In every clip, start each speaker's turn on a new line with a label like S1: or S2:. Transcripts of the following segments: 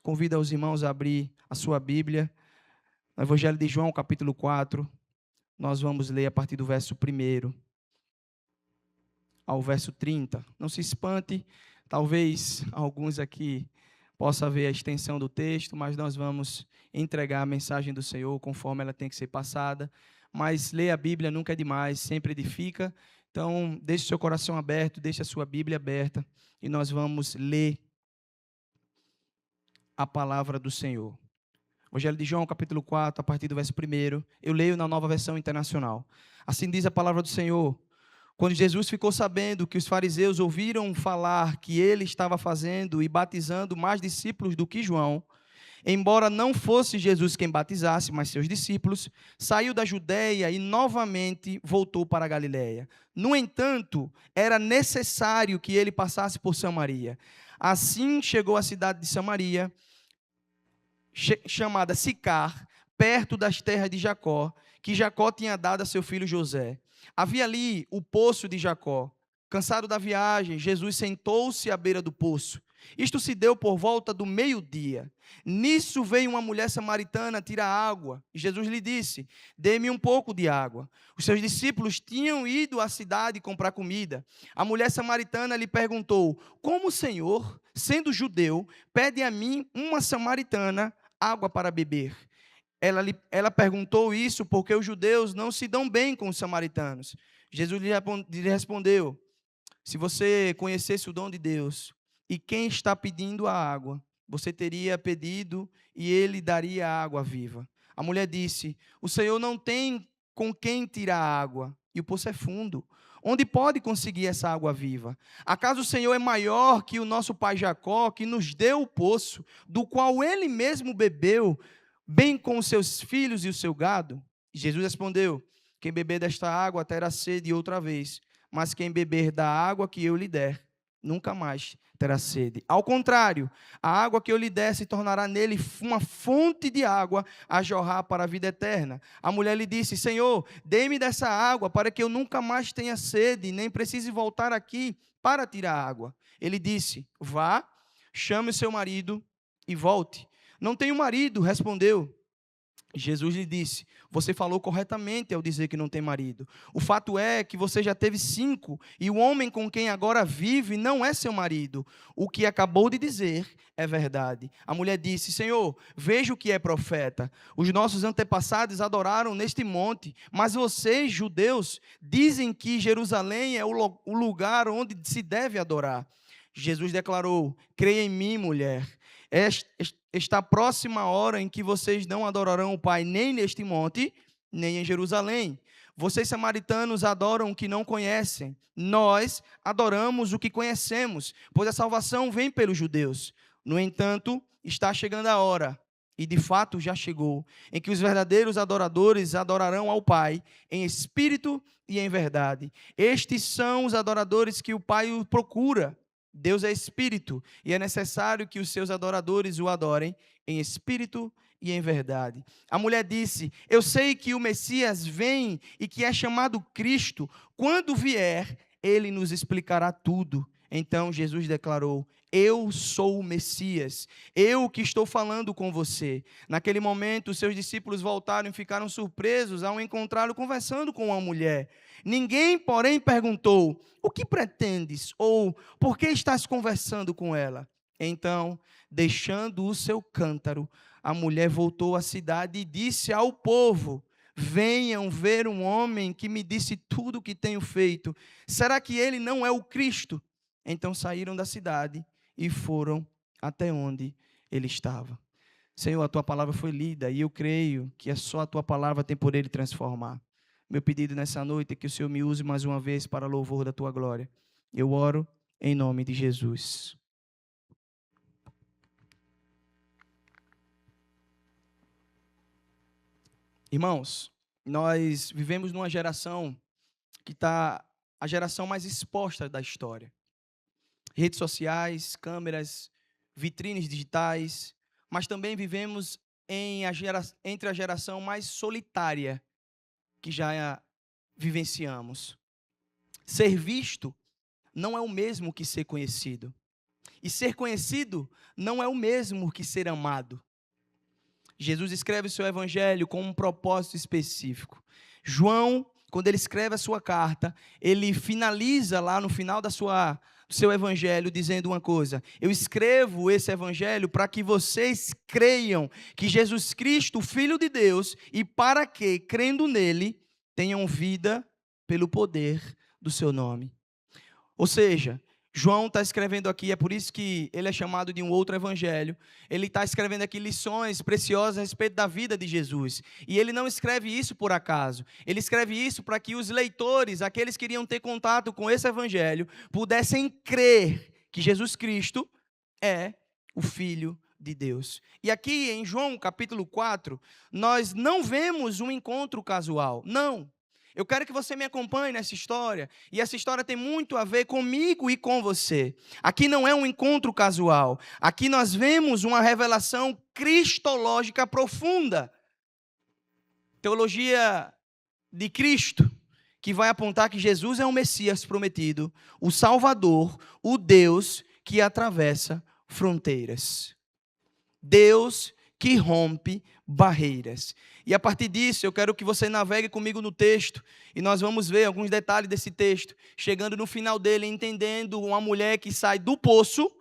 S1: Convido os irmãos a abrir a sua Bíblia. No Evangelho de João, capítulo 4, nós vamos ler a partir do verso 1 ao verso 30. Não se espante, talvez alguns aqui possam ver a extensão do texto, mas nós vamos entregar a mensagem do Senhor conforme ela tem que ser passada. Mas ler a Bíblia nunca é demais, sempre edifica. Então, deixe seu coração aberto, deixe a sua Bíblia aberta e nós vamos ler a palavra do Senhor. Evangelho de João, capítulo 4, a partir do verso 1, eu leio na Nova Versão Internacional. Assim diz a palavra do Senhor. Quando Jesus ficou sabendo que os fariseus ouviram falar que ele estava fazendo e batizando mais discípulos do que João, embora não fosse Jesus quem batizasse, mas seus discípulos, saiu da Judéia e novamente voltou para a Galiléia. No entanto, era necessário que ele passasse por Samaria. Assim chegou à cidade de Samaria, chamada Sicar, perto das terras de Jacó, que Jacó tinha dado a seu filho José. Havia ali o poço de Jacó. Cansado da viagem, Jesus sentou-se à beira do poço. Isto se deu por volta do meio-dia. Nisso veio uma mulher samaritana tirar água. E Jesus lhe disse: dê-me um pouco de água. Os seus discípulos tinham ido à cidade comprar comida. A mulher samaritana lhe perguntou: como o Senhor, sendo judeu, pede a mim, uma samaritana, água para beber? Ela perguntou isso porque os judeus não se dão bem com os samaritanos. Jesus lhe respondeu: se você conhecesse o dom de Deus e quem está pedindo a água, você teria pedido e ele daria a água viva. A mulher disse: o Senhor não tem com quem tirar água e o poço é fundo. Onde pode conseguir essa água viva? Acaso o Senhor é maior que o nosso pai Jacó, que nos deu o poço, do qual ele mesmo bebeu, bem com os seus filhos e o seu gado? Jesus respondeu: quem beber desta água terá sede outra vez, mas quem beber da água que eu lhe der, nunca mais terá sede. Ao contrário, a água que eu lhe der se tornará nele uma fonte de água a jorrar para a vida eterna. A mulher lhe disse: Senhor, dê-me dessa água para que eu nunca mais tenha sede, nem precise voltar aqui para tirar água. Ele disse: vá, chame o seu marido e volte. Não tenho marido, respondeu. Jesus lhe disse: você falou corretamente ao dizer que não tem marido. O fato é que você já teve 5, e o homem com quem agora vive não é seu marido. O que acabou de dizer é verdade. A mulher disse: Senhor, veja o que é profeta. Os nossos antepassados adoraram neste monte, mas vocês, judeus, dizem que Jerusalém é o lugar onde se deve adorar. Jesus declarou: creia em mim, mulher. Está próxima a hora em que vocês não adorarão o Pai nem neste monte, nem em Jerusalém. Vocês, samaritanos, adoram o que não conhecem. Nós adoramos o que conhecemos, pois a salvação vem pelos judeus. No entanto, está chegando a hora, e de fato já chegou, em que os verdadeiros adoradores adorarão ao Pai em espírito e em verdade. Estes são os adoradores que o Pai procura. Deus é espírito, e é necessário que os seus adoradores o adorem em espírito e em verdade. A mulher disse: eu sei que o Messias vem e que é chamado Cristo. Quando vier, ele nos explicará tudo. Então Jesus declarou: eu sou o Messias, eu que estou falando com você. Naquele momento, os seus discípulos voltaram e ficaram surpresos ao encontrá-lo conversando com uma mulher. Ninguém, porém, perguntou: o que pretendes? Ou por que estás conversando com ela? Então, deixando o seu cântaro, a mulher voltou à cidade e disse ao povo: venham ver um homem que me disse tudo o que tenho feito. Será que ele não é o Cristo? Então saíram da cidade e foram até onde ele estava. Senhor, a tua palavra foi lida e eu creio que só a tua palavra tem poder de transformar. Meu pedido nessa noite é que o Senhor me use mais uma vez para louvor da tua glória. Eu oro em nome de Jesus. Irmãos, nós vivemos numa geração que está a geração mais exposta da história. Redes sociais, câmeras, vitrines digitais, mas também vivemos entre a geração mais solitária que já vivenciamos. Ser visto não é o mesmo que ser conhecido. E ser conhecido não é o mesmo que ser amado. Jesus escreve o seu evangelho com um propósito específico. João, quando ele escreve a sua carta, ele finaliza lá no final do seu evangelho dizendo uma coisa: eu escrevo esse evangelho para que vocês creiam que Jesus Cristo, o Filho de Deus, e para que, crendo nele, tenham vida pelo poder do seu nome. Ou seja, João está escrevendo aqui, é por isso que ele é chamado de um outro evangelho. Ele está escrevendo aqui lições preciosas a respeito da vida de Jesus. E ele não escreve isso por acaso. Ele escreve isso para que os leitores, aqueles que iriam ter contato com esse evangelho, pudessem crer que Jesus Cristo é o Filho de Deus. E aqui em João capítulo 4, nós não vemos um encontro casual. Não. Eu quero que você me acompanhe nessa história, e essa história tem muito a ver comigo e com você. Aqui não é um encontro casual, aqui nós vemos uma revelação cristológica profunda. Teologia de Cristo, que vai apontar que Jesus é o Messias prometido, o Salvador, o Deus que atravessa fronteiras. Deus que rompe barreiras. E a partir disso, eu quero que você navegue comigo no texto, e nós vamos ver alguns detalhes desse texto, chegando no final dele, entendendo uma mulher que sai do poço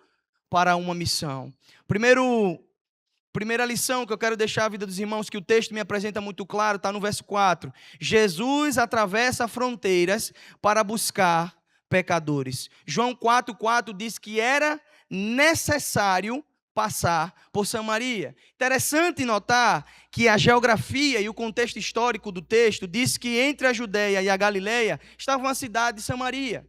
S1: para uma missão. Primeira lição que eu quero deixar à vida dos irmãos, que o texto me apresenta muito claro, está no verso 4. Jesus atravessa fronteiras para buscar pecadores. João 4,4 diz que era necessário passar por Samaria. Interessante notar que a geografia e o contexto histórico do texto diz que entre a Judeia e a Galileia estava uma cidade de Samaria.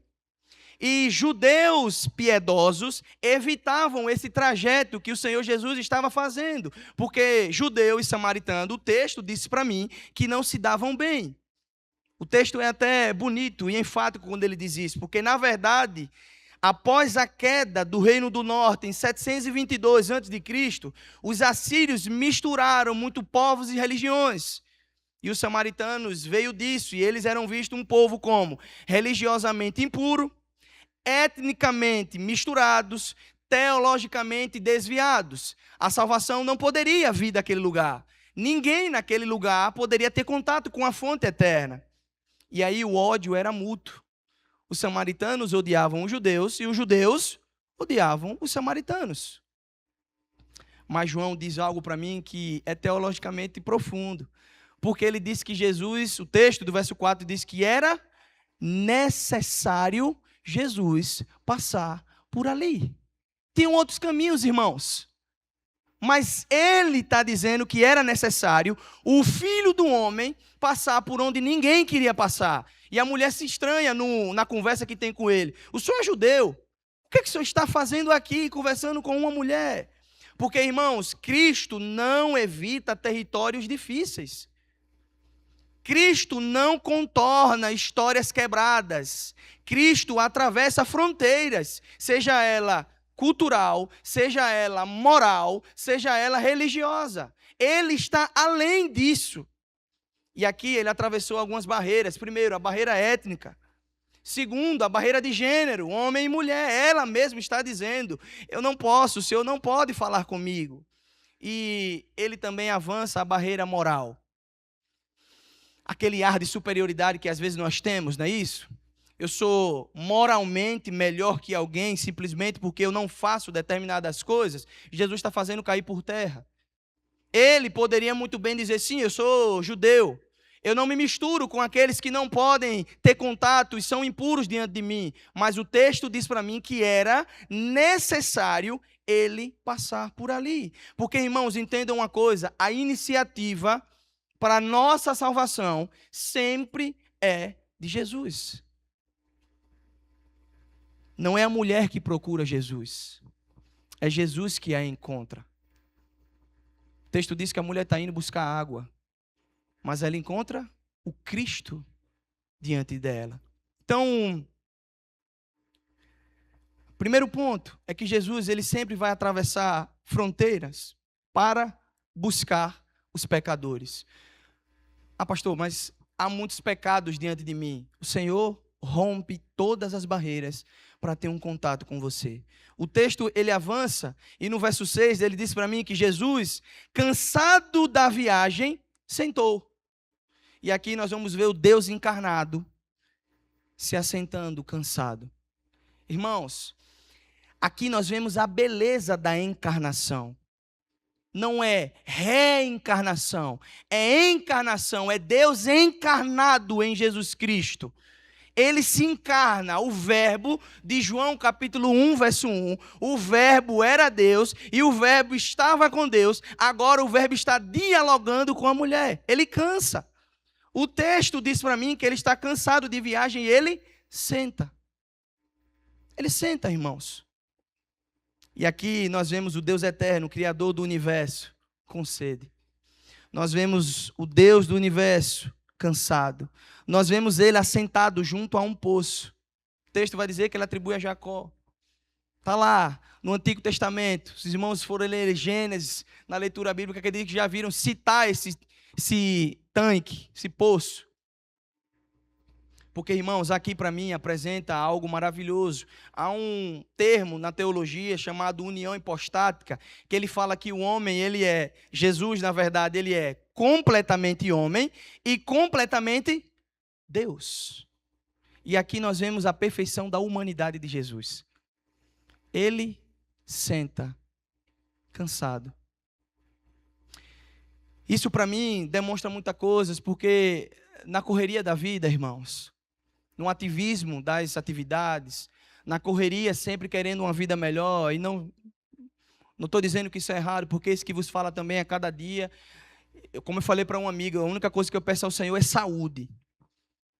S1: E judeus piedosos evitavam esse trajeto que o Senhor Jesus estava fazendo, porque judeu e samaritano, o texto disse para mim que não se davam bem. O texto é até bonito e enfático quando ele diz isso, porque na verdade, após a queda do Reino do Norte, em 722 a.C., os assírios misturaram muito povos e religiões. E os samaritanos veio disso, e eles eram vistos um povo como religiosamente impuro, etnicamente misturados, teologicamente desviados. A salvação não poderia vir daquele lugar. Ninguém naquele lugar poderia ter contato com a fonte eterna. E aí o ódio era mútuo. Os samaritanos odiavam os judeus e os judeus odiavam os samaritanos. Mas João diz algo para mim que é teologicamente profundo. Porque ele diz que Jesus, o texto do verso 4 diz que era necessário Jesus passar por ali. Tinham outros caminhos, irmãos. Mas ele está dizendo que era necessário o Filho do Homem passar por onde ninguém queria passar. E a mulher se estranha na conversa que tem com ele. O senhor é judeu? O que o senhor está fazendo aqui conversando com uma mulher? Porque, irmãos, Cristo não evita territórios difíceis. Cristo não contorna histórias quebradas. Cristo atravessa fronteiras, seja ela cultural, seja ela moral, seja ela religiosa. Ele está além disso. E aqui ele atravessou algumas barreiras. Primeiro, a barreira étnica. Segundo, a barreira de gênero, homem e mulher. Ela mesma está dizendo, eu não posso, o senhor não pode falar comigo. E ele também avança a barreira moral. Aquele ar de superioridade que às vezes nós temos, não é isso? Eu sou moralmente melhor que alguém simplesmente porque eu não faço determinadas coisas. Jesus está fazendo cair por terra. Ele poderia muito bem dizer, sim, eu sou judeu. Eu não me misturo com aqueles que não podem ter contato e são impuros diante de mim. Mas o texto diz para mim que era necessário ele passar por ali. Porque, irmãos, entendam uma coisa, a iniciativa para a nossa salvação sempre é de Jesus. Não é a mulher que procura Jesus, é Jesus que a encontra. O texto diz que a mulher está indo buscar água, mas ela encontra o Cristo diante dela. Então, primeiro ponto é que Jesus ele sempre vai atravessar fronteiras para buscar os pecadores. Ah, pastor, mas há muitos pecados diante de mim. O Senhor rompe todas as barreiras para ter um contato com você. O texto, ele avança, e no verso 6, ele diz para mim que Jesus, cansado da viagem, sentou. E aqui nós vamos ver o Deus encarnado se assentando, cansado. Irmãos, aqui nós vemos a beleza da encarnação. Não é reencarnação, é encarnação, é Deus encarnado em Jesus Cristo. Ele se encarna, o verbo de João capítulo 1, verso 1, o verbo era Deus e o verbo estava com Deus, agora o verbo está dialogando com a mulher, ele cansa. O texto diz para mim que ele está cansado de viagem e ele senta. Ele senta, irmãos. E aqui nós vemos o Deus eterno, o Criador do universo, com sede. Nós vemos o Deus do universo cansado. Nós vemos ele assentado junto a um poço. O texto vai dizer que ele atribui a Jacó. Está lá no Antigo Testamento. Se os irmãos forem ler Gênesis, na leitura bíblica, acredito que já viram citar esse tanque, esse poço. Porque, irmãos, aqui para mim apresenta algo maravilhoso. Há um termo na teologia chamado união hipostática, que ele fala que o homem, Jesus, na verdade, ele é completamente homem e completamente Deus. E aqui nós vemos a perfeição da humanidade de Jesus. Ele senta cansado. Isso para mim demonstra muitas coisas, porque na correria da vida, irmãos, no ativismo das atividades, na correria sempre querendo uma vida melhor, e não estou dizendo que isso é errado, porque esse que vos fala também a cada dia, como eu falei para uma amiga, a única coisa que eu peço ao Senhor é saúde.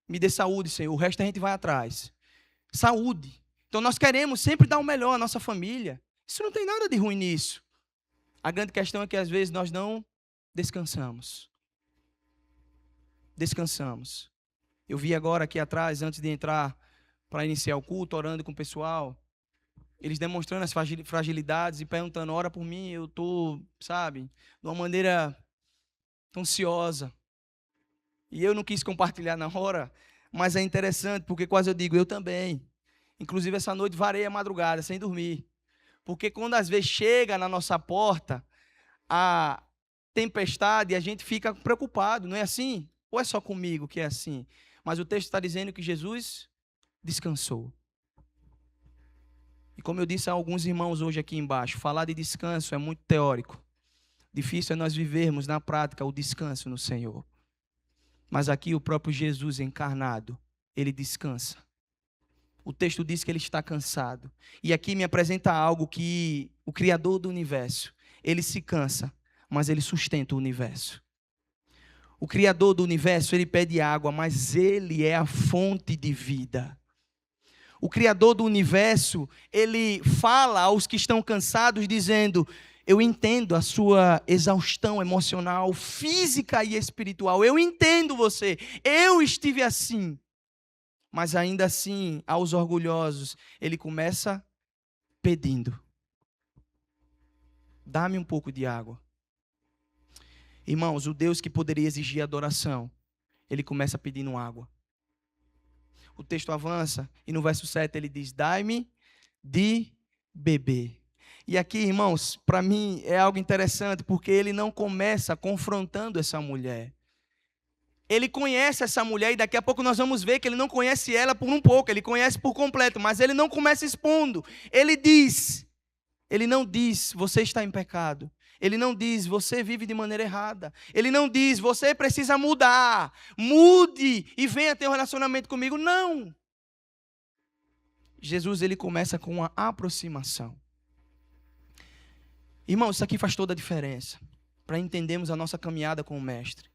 S1: Me dê saúde, Senhor, o resto a gente vai atrás. Saúde. Então nós queremos sempre dar o melhor à nossa família. Isso não tem nada de ruim nisso. A grande questão é que às vezes nós não descansamos. Descansamos. Eu vi agora aqui atrás, antes de entrar para iniciar o culto, orando com o pessoal, eles demonstrando as fragilidades e perguntando, ora por mim, eu estou, sabe, de uma maneira ansiosa. E eu não quis compartilhar na hora, mas é interessante, porque quase eu digo, eu também. Inclusive essa noite varei a madrugada, sem dormir. Porque quando às vezes chega na nossa porta a tempestade, a gente fica preocupado, não é assim? Ou é só comigo que é assim? Mas o texto está dizendo que Jesus descansou. E como eu disse a alguns irmãos hoje aqui embaixo, falar de descanso é muito teórico. Difícil é nós vivermos na prática o descanso no Senhor. Mas aqui o próprio Jesus encarnado, ele descansa. O texto diz que ele está cansado. E aqui me apresenta algo que o Criador do universo, ele se cansa, mas ele sustenta o universo. O Criador do universo, ele pede água, mas ele é a fonte de vida. O Criador do universo, ele fala aos que estão cansados, dizendo, eu entendo a sua exaustão emocional, física e espiritual. Eu entendo você. Eu estive assim. Mas ainda assim, aos orgulhosos, ele começa pedindo. Dá-me um pouco de água. Irmãos, o Deus que poderia exigir adoração, ele começa pedindo água. O texto avança e no verso 7 ele diz, dai-me de beber. E aqui, irmãos, para mim é algo interessante, porque ele não começa confrontando essa mulher. Ele conhece essa mulher e daqui a pouco nós vamos ver que ele não conhece ela por um pouco, ele conhece por completo, mas ele não começa expondo. Ele não diz, você está em pecado. Ele não diz, você vive de maneira errada. Ele não diz, você precisa mudar. Mude e venha ter um relacionamento comigo. Não. Jesus, ele começa com uma aproximação. Irmão, isso aqui faz toda a diferença para entendermos a nossa caminhada com o Mestre.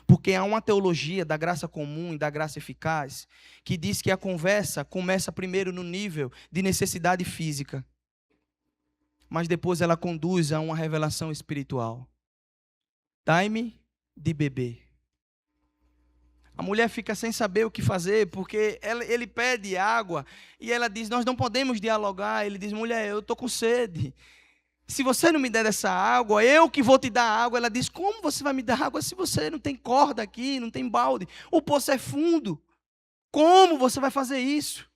S1: Porque há uma teologia da graça comum e da graça eficaz que diz que a conversa começa primeiro no nível de necessidade física, mas depois ela conduz a uma revelação espiritual. Dai-me de beber. A mulher fica sem saber o que fazer, porque ele pede água e ela diz, nós não podemos dialogar. Ele diz, mulher, eu estou com sede. Se você não me der essa água, eu que vou te dar água. Ela diz, como você vai me dar água se você não tem corda aqui, não tem balde? O poço é fundo. Como você vai fazer isso?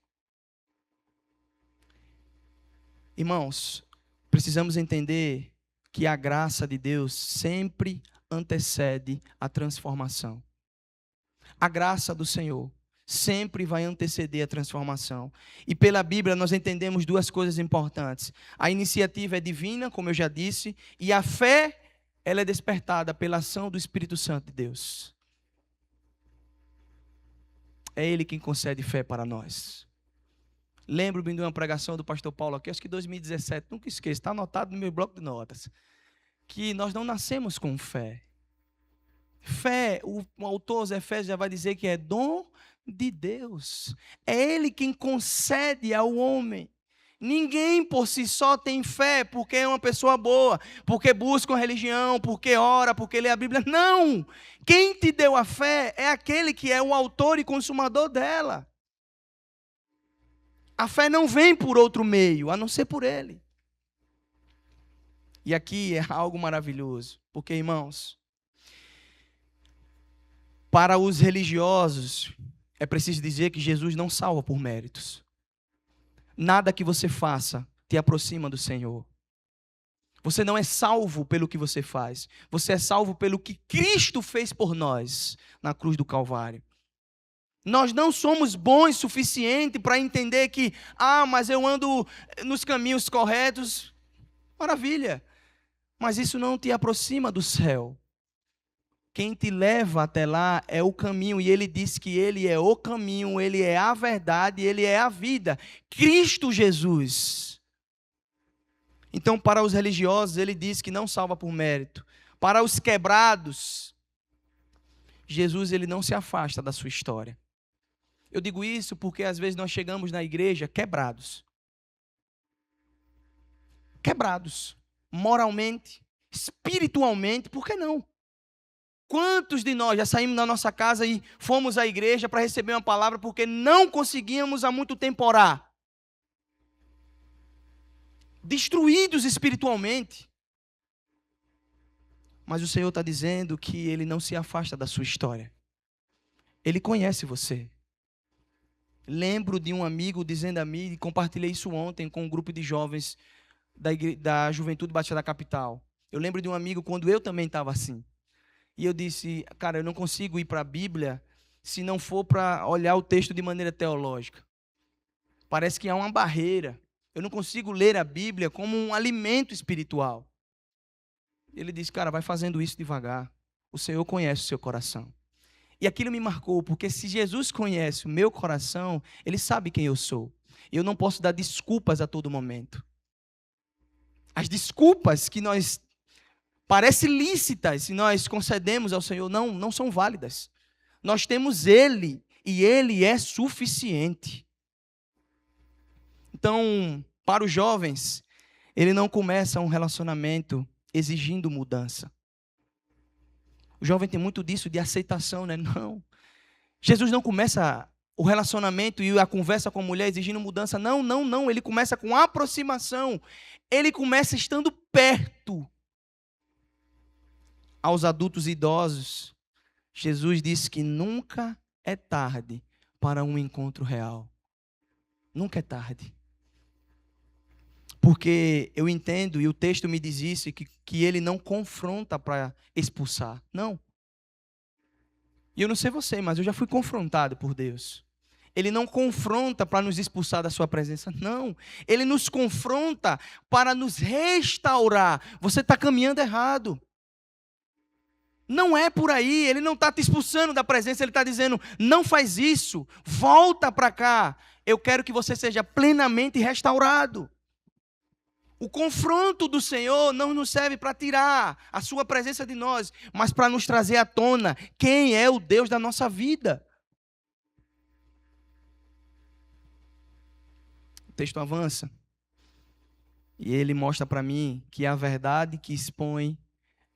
S1: Irmãos, precisamos entender que a graça de Deus sempre antecede a transformação. A graça do Senhor sempre vai anteceder a transformação. E pela Bíblia nós entendemos duas coisas importantes. A iniciativa é divina, como eu já disse, e a fé, ela é despertada pela ação do Espírito Santo de Deus. É Ele quem concede fé para nós. Lembro-me de uma pregação do pastor Paulo aqui, acho que 2017, nunca esqueço, está anotado no meu bloco de notas, que nós não nascemos com fé. Fé, o autor aos Efésios já vai dizer que é dom de Deus. É Ele quem concede ao homem. Ninguém por si só tem fé porque é uma pessoa boa, porque busca uma religião, porque ora, porque lê a Bíblia. Não! Quem te deu a fé é aquele que é o autor e consumador dela. A fé não vem por outro meio, a não ser por Ele. E aqui é algo maravilhoso, porque, irmãos, para os religiosos, é preciso dizer que Jesus não salva por méritos. Nada que você faça te aproxima do Senhor. Você não é salvo pelo que você faz. Você é salvo pelo que Cristo fez por nós na cruz do Calvário. Nós não somos bons o suficiente para entender que, mas eu ando nos caminhos corretos. Maravilha. Mas isso não te aproxima do céu. Quem te leva até lá é o caminho, e ele diz que ele é o caminho, ele é a verdade, ele é a vida. Cristo Jesus. Então, para os religiosos, ele diz que não salva por mérito. Para os quebrados, Jesus ele não se afasta da sua história. Eu digo isso porque às vezes nós chegamos na igreja quebrados. Quebrados. Moralmente, espiritualmente, por que não? Quantos de nós já saímos da nossa casa e fomos à igreja para receber uma palavra porque não conseguíamos há muito tempo orar? Destruídos espiritualmente. Mas o Senhor está dizendo que Ele não se afasta da sua história. Ele conhece você. Lembro de um amigo dizendo a mim, e compartilhei isso ontem com um grupo de jovens da Juventude Batista da Capital. Eu lembro de um amigo quando eu também estava assim. E eu disse, cara, eu não consigo ir para a Bíblia se não for para olhar o texto de maneira teológica. Parece que há uma barreira. Eu não consigo ler a Bíblia como um alimento espiritual. Ele disse, cara, vai fazendo isso devagar. O Senhor conhece o seu coração. E aquilo me marcou, porque se Jesus conhece o meu coração, Ele sabe quem eu sou. Eu não posso dar desculpas a todo momento. As desculpas que nós parecem lícitas se nós concedemos ao Senhor, não são válidas. Nós temos Ele, e Ele é suficiente. Então, para os jovens, ele não começa um relacionamento exigindo mudança. O jovem tem muito disso, de aceitação, né? Não. Jesus não começa o relacionamento e a conversa com a mulher exigindo mudança. Não. Ele começa com aproximação. Ele começa estando perto. Aos adultos e idosos, Jesus disse que nunca é tarde para um encontro real. Nunca é tarde. Porque eu entendo, e o texto me diz isso, que ele não confronta para expulsar. Não. E eu não sei você, mas eu já fui confrontado por Deus. Ele não confronta para nos expulsar da sua presença, não. Ele nos confronta para nos restaurar. Você está caminhando errado. Não é por aí, ele não está te expulsando da presença, ele está dizendo, não faz isso, volta para cá. Eu quero que você seja plenamente restaurado. O confronto do Senhor não nos serve para tirar a sua presença de nós, mas para nos trazer à tona quem é o Deus da nossa vida. O texto avança e ele mostra para mim que a verdade que expõe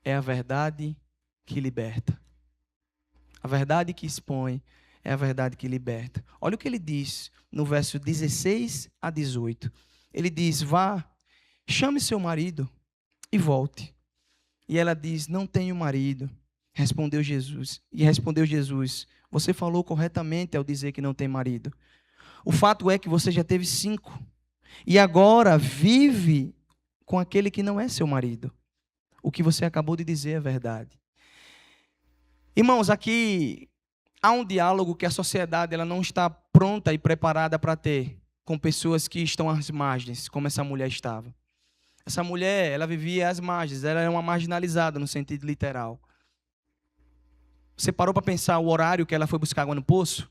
S1: é a verdade que liberta. A verdade que expõe é a verdade que liberta. Olha o que ele diz no verso 16 a 18. Ele diz, vá, chame seu marido e volte. E ela diz, não tenho marido. Respondeu Jesus: você falou corretamente ao dizer que não tem marido. O fato é que você já teve 5. E agora vive com aquele que não é seu marido. O que você acabou de dizer é verdade. Irmãos, aqui há um diálogo que a sociedade ela não está pronta e preparada para ter com pessoas que estão às margens, como essa mulher estava. Essa mulher, ela vivia às margens, ela era uma marginalizada no sentido literal. Você parou para pensar o horário que ela foi buscar água no poço?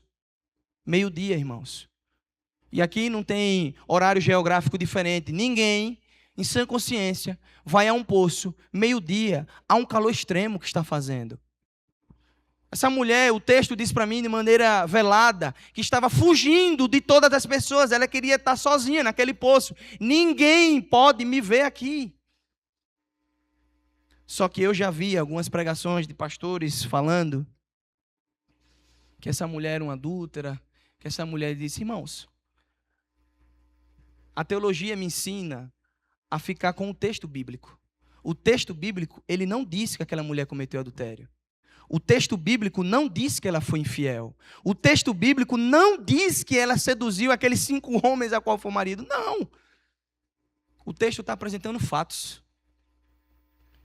S1: 12:00, irmãos. E aqui não tem horário geográfico diferente. Ninguém, em sã consciência, vai a um poço, 12:00, há um calor extremo que está fazendo. Essa mulher, o texto diz para mim de maneira velada, que estava fugindo de todas as pessoas. Ela queria estar sozinha naquele poço. Ninguém pode me ver aqui. Só que eu já vi algumas pregações de pastores falando que essa mulher era uma adúltera, que essa mulher disse: irmãos, a teologia me ensina a ficar com o texto bíblico. O texto bíblico, ele não diz que aquela mulher cometeu adultério. O texto bíblico não diz que ela foi infiel. O texto bíblico não diz que ela seduziu aqueles 5 homens a qual foi o marido. Não. O texto está apresentando fatos.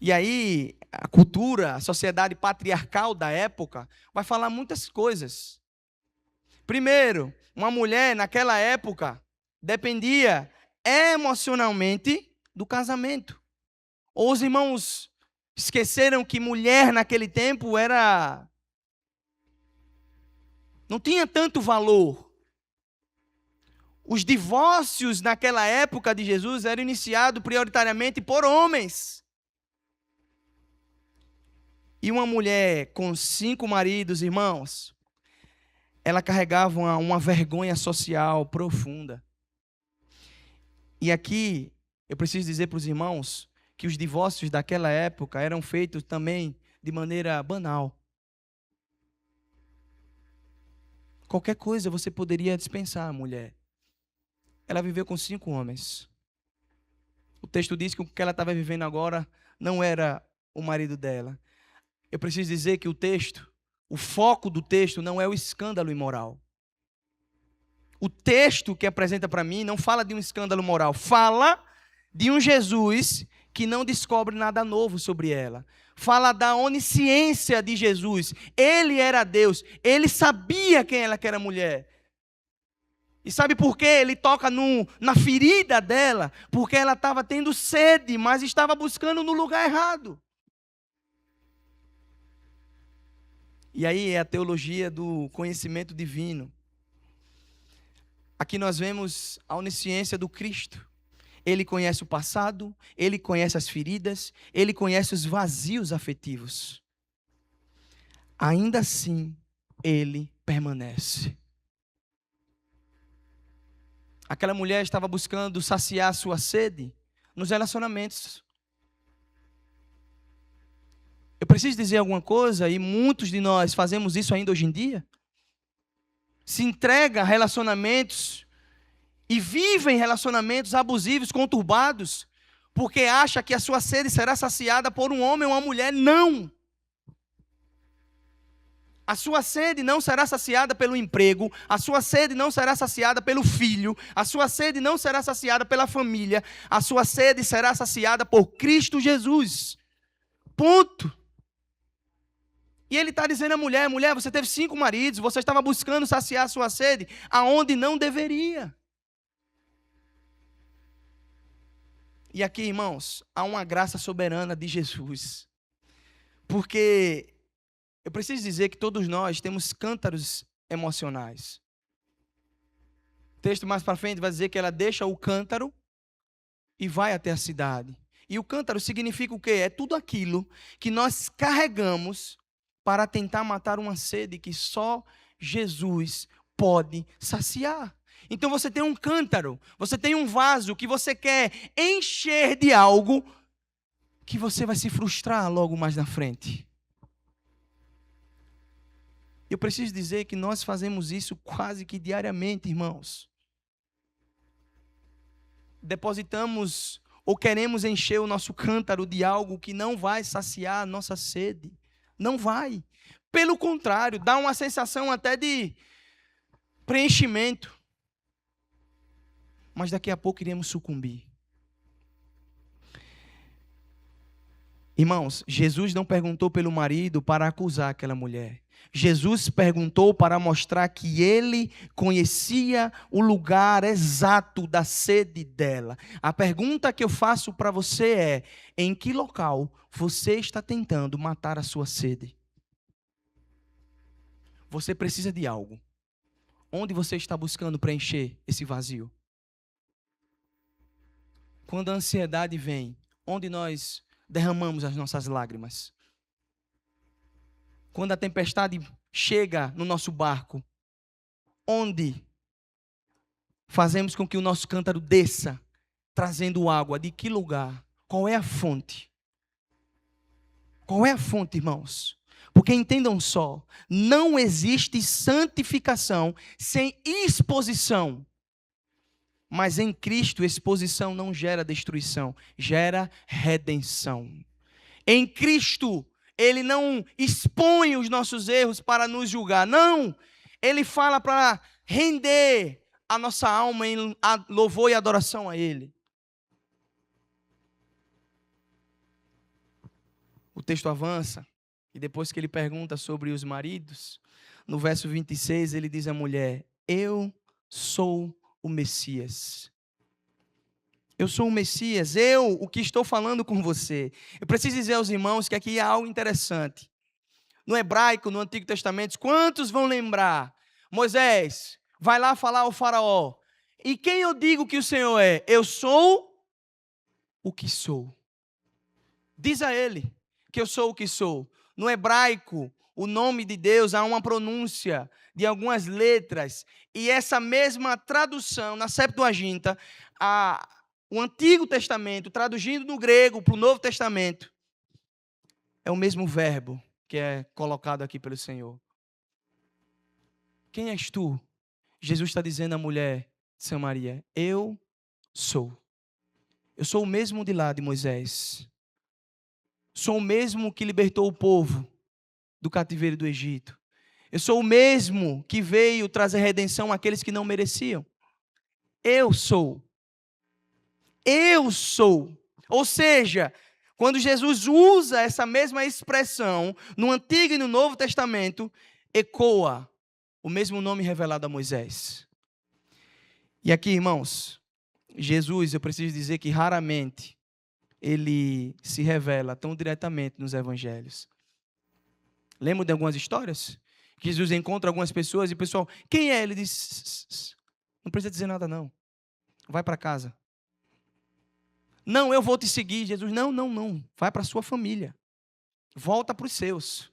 S1: E aí, a cultura, a sociedade patriarcal da época, vai falar muitas coisas. Primeiro, uma mulher naquela época dependia emocionalmente do casamento. Ou os irmãos esqueceram que mulher naquele tempo não tinha tanto valor. Os divórcios naquela época de Jesus eram iniciados prioritariamente por homens. E uma mulher com 5 maridos, irmãos, ela carregava uma vergonha social profunda. E aqui, eu preciso dizer para os irmãos que os divórcios daquela época eram feitos também de maneira banal. Qualquer coisa você poderia dispensar a mulher. Ela viveu com 5 homens. O texto diz que o que ela estava vivendo agora não era o marido dela. Eu preciso dizer que o foco do texto não é o escândalo imoral. O texto que apresenta para mim não fala de um escândalo moral, fala de um Jesus que não descobre nada novo sobre ela. Fala da onisciência de Jesus. Ele era Deus, ele sabia quem era aquela mulher. E sabe por quê? Ele toca na ferida dela, porque ela estava tendo sede, mas estava buscando no lugar errado. E aí é a teologia do conhecimento divino. Aqui nós vemos a onisciência do Cristo. Ele conhece o passado, ele conhece as feridas, ele conhece os vazios afetivos. Ainda assim, ele permanece. Aquela mulher estava buscando saciar a sua sede nos relacionamentos. Eu preciso dizer alguma coisa, e muitos de nós fazemos isso ainda hoje em dia. Se entrega a relacionamentos e vivem relacionamentos abusivos, conturbados, porque acha que a sua sede será saciada por um homem ou uma mulher. Não! A sua sede não será saciada pelo emprego, a sua sede não será saciada pelo filho, a sua sede não será saciada pela família, a sua sede será saciada por Cristo Jesus. Ponto. E ele está dizendo à mulher: mulher, você teve 5 maridos, você estava buscando saciar a sua sede aonde não deveria. E aqui, irmãos, há uma graça soberana de Jesus. Porque eu preciso dizer que todos nós temos cântaros emocionais. O texto mais para frente vai dizer que ela deixa o cântaro e vai até a cidade. E o cântaro significa o quê? É tudo aquilo que nós carregamos para tentar matar uma sede que só Jesus pode saciar. Então você tem um cântaro, você tem um vaso que você quer encher de algo que você vai se frustrar logo mais na frente. Eu preciso dizer que nós fazemos isso quase que diariamente, irmãos. Depositamos ou queremos encher o nosso cântaro de algo que não vai saciar a nossa sede. Não vai. Pelo contrário, dá uma sensação até de preenchimento. Mas daqui a pouco iremos sucumbir. Irmãos, Jesus não perguntou pelo marido para acusar aquela mulher. Jesus perguntou para mostrar que ele conhecia o lugar exato da sede dela. A pergunta que eu faço para você é: em que local você está tentando matar a sua sede? Você precisa de algo. Onde você está buscando preencher esse vazio? Quando a ansiedade vem, onde nós derramamos as nossas lágrimas? Quando a tempestade chega no nosso barco, onde fazemos com que o nosso cântaro desça, trazendo água? De que lugar? Qual é a fonte? Qual é a fonte, irmãos? Porque entendam só, não existe santificação sem exposição. Mas em Cristo, exposição não gera destruição, gera redenção. Em Cristo, Ele não expõe os nossos erros para nos julgar. Não, Ele fala para render a nossa alma em louvor e adoração a Ele. O texto avança, e depois que ele pergunta sobre os maridos, no verso 26 ele diz à mulher: eu sou o Messias. Eu sou o Messias, o que estou falando com você. Eu preciso dizer aos irmãos que aqui há algo interessante. No hebraico, no Antigo Testamento, quantos vão lembrar? Moisés, vai lá falar ao faraó: e quem eu digo que o Senhor é? Eu sou o que sou. Diz a ele que eu sou o que sou. No hebraico, o nome de Deus, há uma pronúncia de algumas letras, e essa mesma tradução, na Septuaginta, o Antigo Testamento, traduzindo do grego para o Novo Testamento, é o mesmo verbo que é colocado aqui pelo Senhor. Quem és tu? Jesus está dizendo à mulher de Samaria: eu sou. Eu sou o mesmo de lá de Moisés. Sou o mesmo que libertou o povo do cativeiro do Egito. Eu sou o mesmo que veio trazer redenção àqueles que não mereciam. Eu sou. Eu sou. Ou seja, quando Jesus usa essa mesma expressão no Antigo e no Novo Testamento, ecoa o mesmo nome revelado a Moisés. E aqui, irmãos, Jesus, eu preciso dizer que raramente ele se revela tão diretamente nos evangelhos. Lembram de algumas histórias? Jesus encontra algumas pessoas e o pessoal: quem é? Ele diz: não precisa dizer nada não. Vai para casa. Não, eu vou te seguir. Jesus: não. Vai para a sua família. Volta para os seus.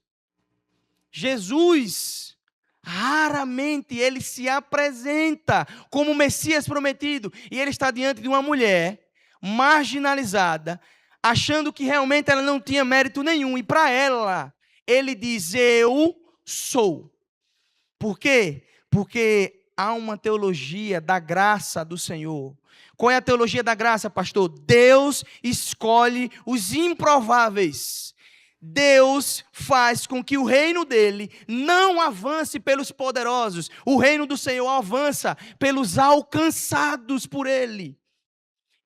S1: Jesus, raramente ele se apresenta como o Messias prometido. E ele está diante de uma mulher marginalizada, achando que realmente ela não tinha mérito nenhum. E para ela, ele diz: eu sou. Por quê? Porque há uma teologia da graça do Senhor. Qual é a teologia da graça, pastor? Deus escolhe os improváveis. Deus faz com que o reino dele não avance pelos poderosos. O reino do Senhor avança pelos alcançados por ele.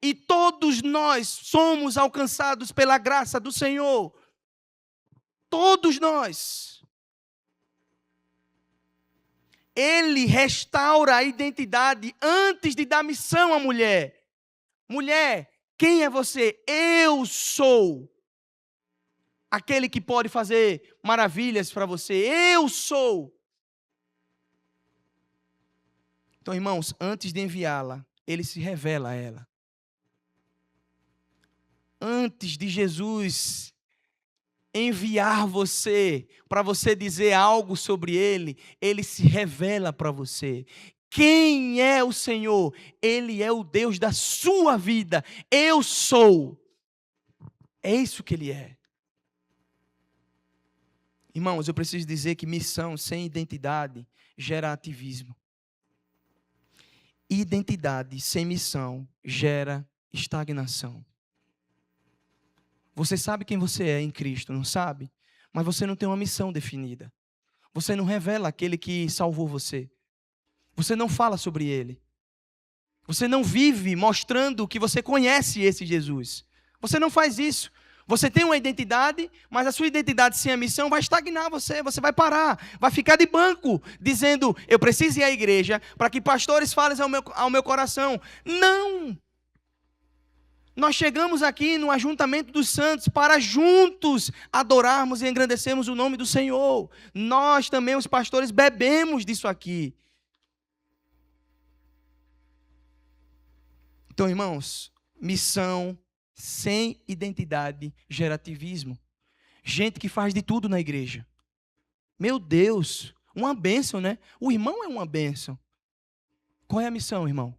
S1: E todos nós somos alcançados pela graça do Senhor. Todos nós. Ele restaura a identidade antes de dar missão à mulher. Mulher, quem é você? Eu sou aquele que pode fazer maravilhas para você. Eu sou. Então, irmãos, antes de enviá-la, ele se revela a ela. Antes de Jesus enviar você, para você dizer algo sobre ele, ele se revela para você. Quem é o Senhor? Ele é o Deus da sua vida. Eu sou. É isso que ele é. Irmãos, eu preciso dizer que missão sem identidade gera ativismo. Identidade sem missão gera estagnação. Você sabe quem você é em Cristo, não sabe? mas você não tem uma missão definida. Você não revela aquele que salvou você. Você não fala sobre ele. Você não vive mostrando que você conhece esse Jesus. Você não faz isso. Você tem uma identidade, mas a sua identidade sem a missão vai estagnar você. Você vai parar, vai ficar de banco, dizendo, eu preciso ir à igreja para que pastores falem ao meu coração. Não! Nós chegamos aqui no ajuntamento dos santos para juntos adorarmos e engrandecermos o nome do Senhor. Nós também, os pastores, bebemos disso aqui. Então, irmãos, missão sem identidade gera ativismo. Gente que faz de tudo na igreja. Meu Deus, uma bênção, né? O irmão é uma bênção. Qual é a missão, irmão?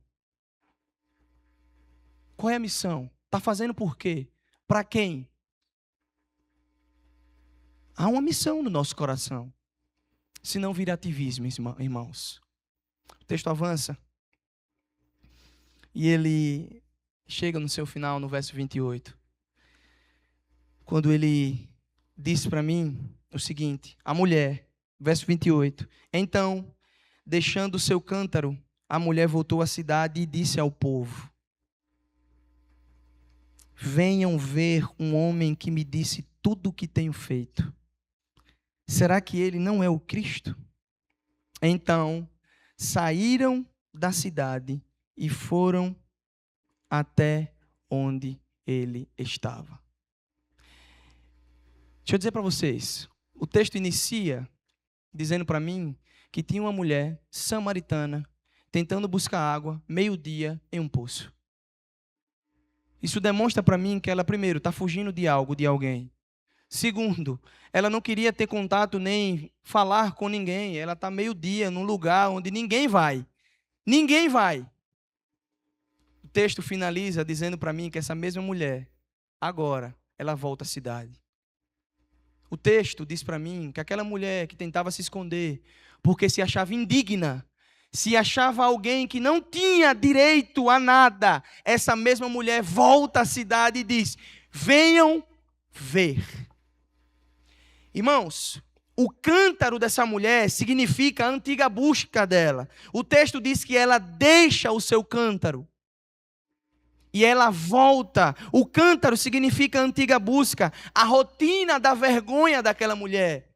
S1: Qual é a missão? Está fazendo por quê? Para quem? Há uma missão no nosso coração. Se não vira ativismo, irmãos. O texto avança. E ele chega no seu final, no verso 28. Quando ele disse para mim o seguinte, a mulher, verso 28. Então, deixando o seu cântaro, a mulher voltou à cidade e disse ao povo: venham ver um homem que me disse tudo o que tenho feito. Será que ele não é o Cristo? Então, saíram da cidade e foram até onde ele estava. Deixa eu dizer para vocês, o texto inicia dizendo para mim que tinha uma mulher samaritana tentando buscar água, meio-dia, em um poço. Isso demonstra para mim que ela, primeiro, está fugindo de algo, de alguém. Segundo, ela não queria ter contato nem falar com ninguém. Ela está meio-dia num lugar onde ninguém vai. Ninguém vai. O texto finaliza dizendo para mim que essa mesma mulher, agora, ela volta à cidade. O texto diz para mim que aquela mulher que tentava se esconder, porque se achava indigna, se achava alguém que não tinha direito a nada, essa mesma mulher volta à cidade e diz: venham ver. Irmãos, o cântaro dessa mulher significa a antiga busca dela. O texto diz que ela deixa o seu cântaro e ela volta. O cântaro significa a antiga busca, a rotina da vergonha daquela mulher.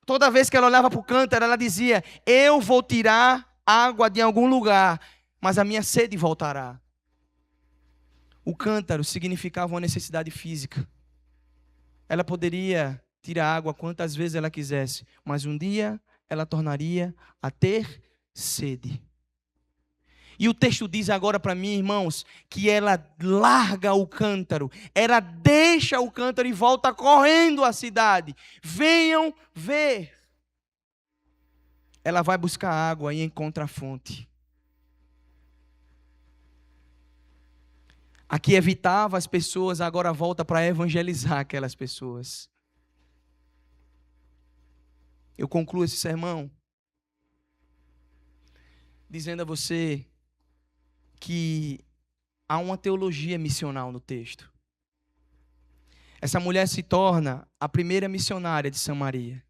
S1: Toda vez que ela olhava para o cântaro, ela dizia: eu vou tirar água de algum lugar, mas a minha sede voltará. O cântaro significava uma necessidade física. Ela poderia tirar água quantas vezes ela quisesse, mas um dia ela tornaria a ter sede. E o texto diz agora para mim, irmãos, que ela larga o cântaro, ela deixa o cântaro e volta correndo à cidade. Venham ver. Ela vai buscar água e encontra a fonte. Aqui evitava as pessoas, agora volta para evangelizar aquelas pessoas. Eu concluo esse sermão dizendo a você que há uma teologia missional no texto. Essa mulher se torna a primeira missionária de Samaria.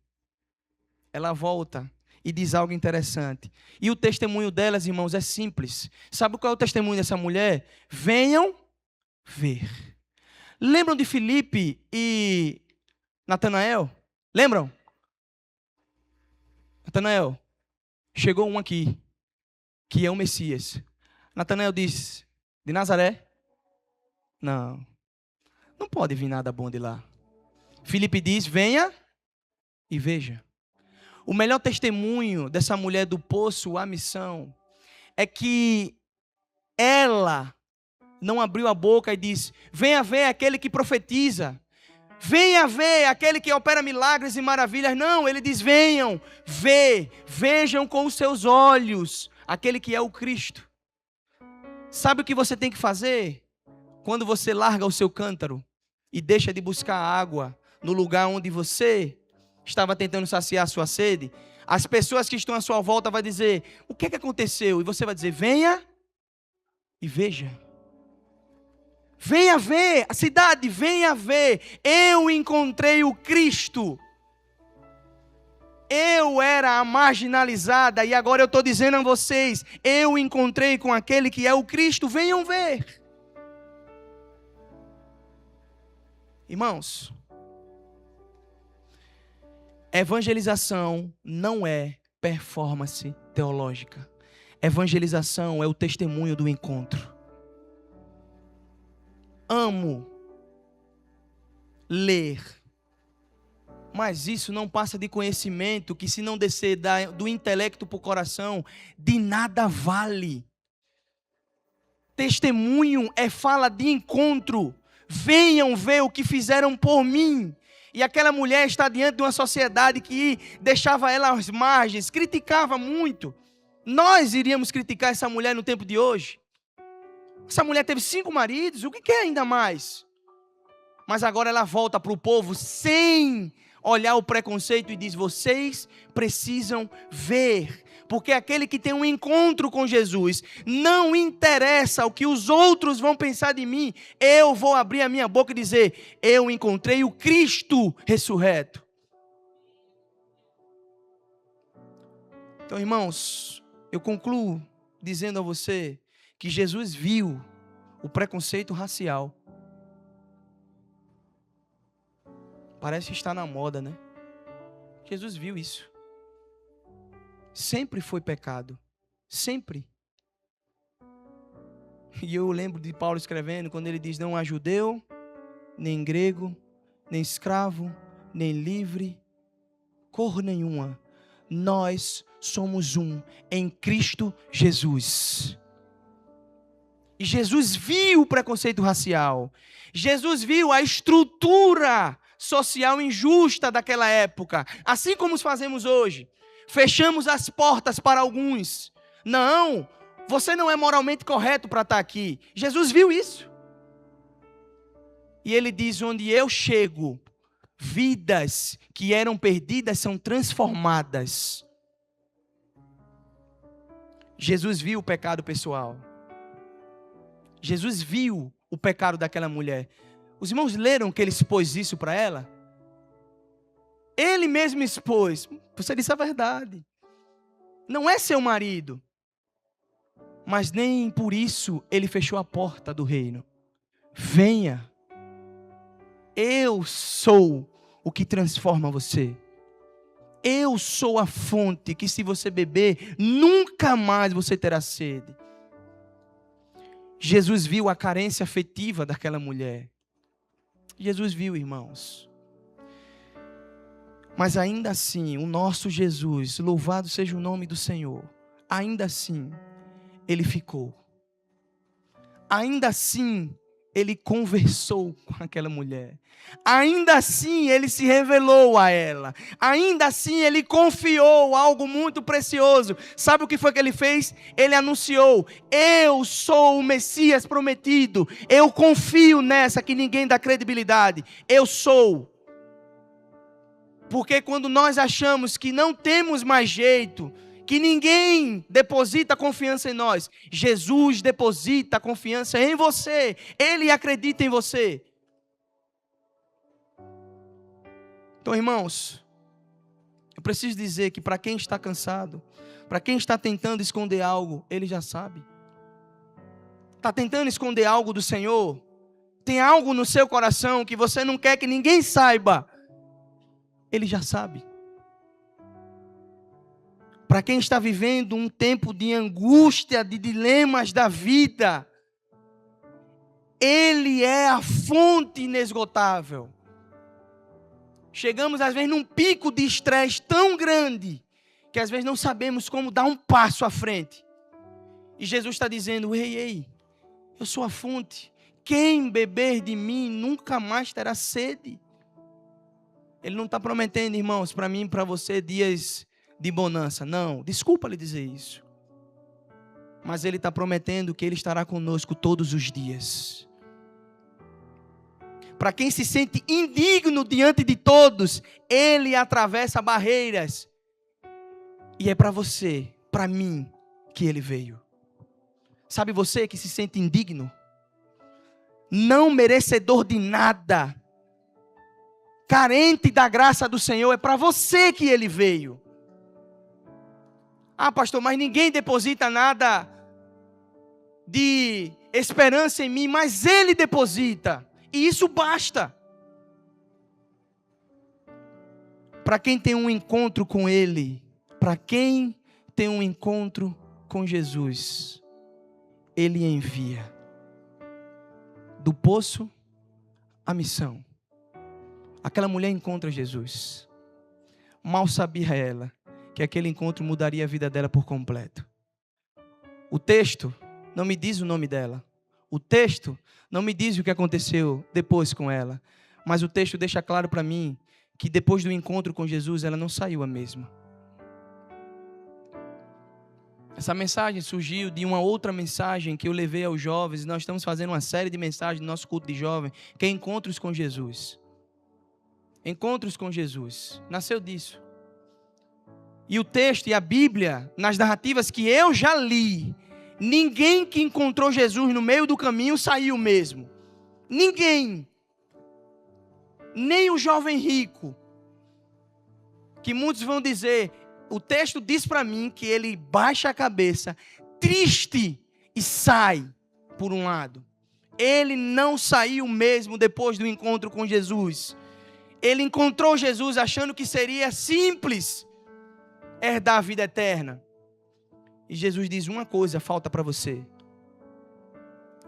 S1: Ela volta e diz algo interessante. E o testemunho delas, irmãos, é simples. Sabe qual é o testemunho dessa mulher? Venham ver. Lembram de Filipe e Natanael? Lembram? Natanael, chegou um aqui, que é o Messias. Natanael disse: de Nazaré? Não pode vir nada bom de lá. Filipe diz: venha e veja. O melhor testemunho dessa mulher do poço à missão é que ela não abriu a boca e disse: venha ver aquele que profetiza, venha ver aquele que opera milagres e maravilhas. Não, ele diz: venham ver, vejam com os seus olhos aquele que é o Cristo. Sabe o que você tem que fazer? Quando você larga o seu cântaro e deixa de buscar água no lugar onde você estava tentando saciar a sua sede, as pessoas que estão à sua volta vão dizer: o que é que aconteceu? E você vai dizer: venha e veja. Venha ver, a cidade, venha ver, eu encontrei o Cristo. Eu era a marginalizada e agora eu estou dizendo a vocês, eu encontrei com aquele que é o Cristo, venham ver. Irmãos, evangelização não é performance teológica. Evangelização é o testemunho do encontro. Amo ler, mas isso não passa de conhecimento que, se não descer do intelecto para o coração, de nada vale. Testemunho é fala de encontro. Venham ver o que fizeram por mim. E aquela mulher está diante de uma sociedade que deixava ela às margens, criticava muito. Nós iríamos criticar essa mulher no tempo de hoje. Essa mulher teve 5 maridos, o que quer ainda mais? Mas agora ela volta para o povo sem olhar o preconceito e diz: vocês precisam ver. Porque aquele que tem um encontro com Jesus, não interessa o que os outros vão pensar de mim, eu vou abrir a minha boca e dizer: eu encontrei o Cristo ressurreto. Então, irmãos, eu concluo dizendo a você que Jesus viu o preconceito racial. Parece estar na moda, né? Jesus viu isso. Sempre foi pecado. Sempre. E eu lembro de Paulo escrevendo, quando ele diz: não há judeu, nem grego, nem escravo, nem livre, cor nenhuma. Nós somos um em Cristo Jesus. E Jesus viu o preconceito racial. Jesus viu a estrutura social injusta daquela época. Assim como fazemos hoje. Fechamos as portas para alguns. Não, você não é moralmente correto para estar aqui. Jesus viu isso. E ele diz: onde eu chego, vidas que eram perdidas são transformadas. Jesus viu o pecado pessoal. Jesus viu o pecado daquela mulher. Os irmãos leram que ele expôs isso para ela? Ele mesmo expôs. Você disse a verdade. Não é seu marido. Mas nem por isso ele fechou a porta do reino. Venha. Eu sou o que transforma você. Eu sou a fonte que, se você beber, nunca mais você terá sede. Jesus viu a carência afetiva daquela mulher. Jesus viu, irmãos. Mas ainda assim, o nosso Jesus, louvado seja o nome do Senhor, ainda assim, ele ficou. Ainda assim, ele conversou com aquela mulher. Ainda assim, ele se revelou a ela. Ainda assim, ele confiou algo muito precioso. Sabe o que foi que ele fez? Ele anunciou: eu sou o Messias prometido. Eu confio nessa que ninguém dá credibilidade. Eu sou. Porque quando nós achamos que não temos mais jeito, que ninguém deposita confiança em nós, Jesus deposita confiança em você. Ele acredita em você. Então, irmãos, eu preciso dizer que para quem está cansado, para quem está tentando esconder algo, ele já sabe. Está tentando esconder algo do Senhor? Tem algo no seu coração que você não quer que ninguém saiba? Ele já sabe. Para quem está vivendo um tempo de angústia, de dilemas da vida, Ele é a fonte inesgotável. Chegamos às vezes num pico de estresse tão grande, que às vezes não sabemos como dar um passo à frente. E Jesus está dizendo: ei, eu sou a fonte. Quem beber de mim nunca mais terá sede. Ele não está prometendo, irmãos, para mim e para você dias de bonança. Não, desculpa lhe dizer isso. Mas Ele está prometendo que Ele estará conosco todos os dias. Para quem se sente indigno diante de todos, Ele atravessa barreiras. E é para você, para mim, que Ele veio. Sabe você que se sente indigno? Não merecedor de nada. carente da graça do Senhor, é para você que Ele veio. Ah, pastor, mas ninguém deposita nada de esperança em mim, mas Ele deposita. E isso basta. Para quem tem um encontro com Ele, para quem tem um encontro com Jesus, Ele envia. Do poço à missão. Aquela mulher encontra Jesus. Mal sabia ela que aquele encontro mudaria a vida dela por completo. O texto não me diz o nome dela. O texto não me diz o que aconteceu depois com ela. Mas o texto deixa claro para mim que depois do encontro com Jesus, ela não saiu a mesma. Essa mensagem surgiu de uma outra mensagem que eu levei aos jovens. Nós estamos fazendo uma série de mensagens no nosso culto de jovem, que é Encontros com Jesus. Encontros com Jesus. Nasceu disso. E o texto e a Bíblia, nas narrativas que eu já li, ninguém que encontrou Jesus no meio do caminho saiu mesmo. Ninguém. Nem o jovem rico. Que muitos vão dizer, o texto diz para mim que ele baixa a cabeça, triste, e sai por um lado. Ele não saiu mesmo depois do encontro com Jesus. Ele encontrou Jesus achando que seria simples herdar a vida eterna. E Jesus diz uma coisa, falta para você.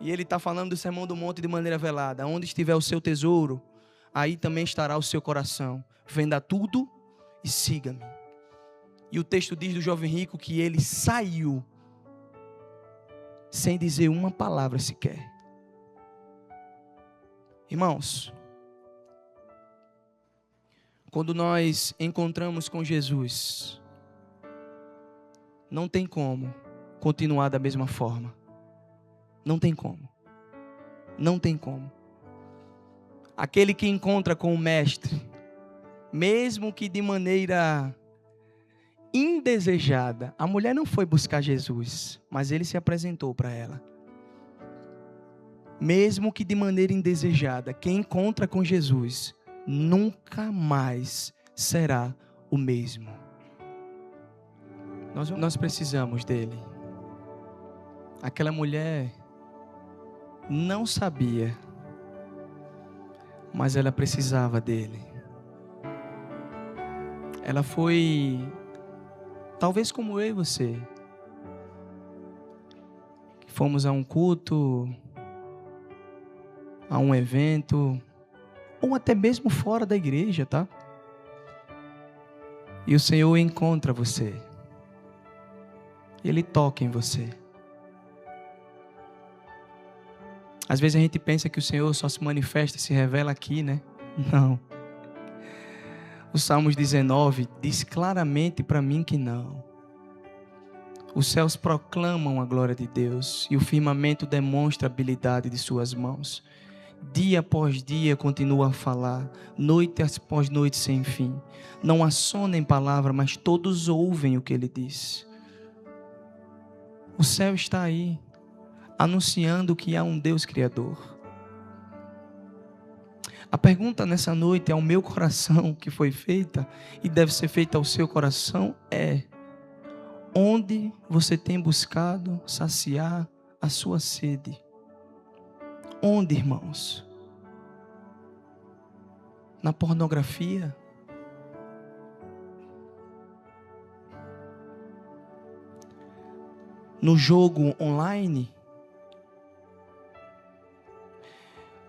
S1: E ele está falando do Sermão do Monte de maneira velada. Onde estiver o seu tesouro, aí também estará o seu coração. Venda tudo e siga-me. E o texto diz do jovem rico que ele saiu sem dizer uma palavra sequer. Irmãos, quando nós encontramos com Jesus, não tem como continuar da mesma forma. Não tem como. Não tem como. Aquele que encontra com o Mestre, mesmo que de maneira indesejada, a mulher não foi buscar Jesus, mas ele se apresentou para ela. Mesmo que de maneira indesejada, quem encontra com Jesus nunca mais será o mesmo. Nós precisamos dele. Aquela mulher não sabia, mas ela precisava dele. Ela foi, talvez como eu e você, que fomos a um culto, a um evento, ou até mesmo fora da igreja, tá? E o Senhor encontra você. Ele toca em você. Às vezes a gente pensa que o Senhor só se manifesta, se revela aqui, né? Não. O Salmos 19 diz claramente para mim que não. Os céus proclamam a glória de Deus e o firmamento demonstra a habilidade de suas mãos. Dia após dia continua a falar, noite após noite sem fim. Não há sono em palavra, mas todos ouvem o que ele diz. O céu está aí, anunciando que há um Deus Criador. A pergunta nessa noite ao meu coração que foi feita e deve ser feita ao seu coração é: onde você tem buscado saciar a sua sede? Onde, irmãos? Na pornografia? No jogo online?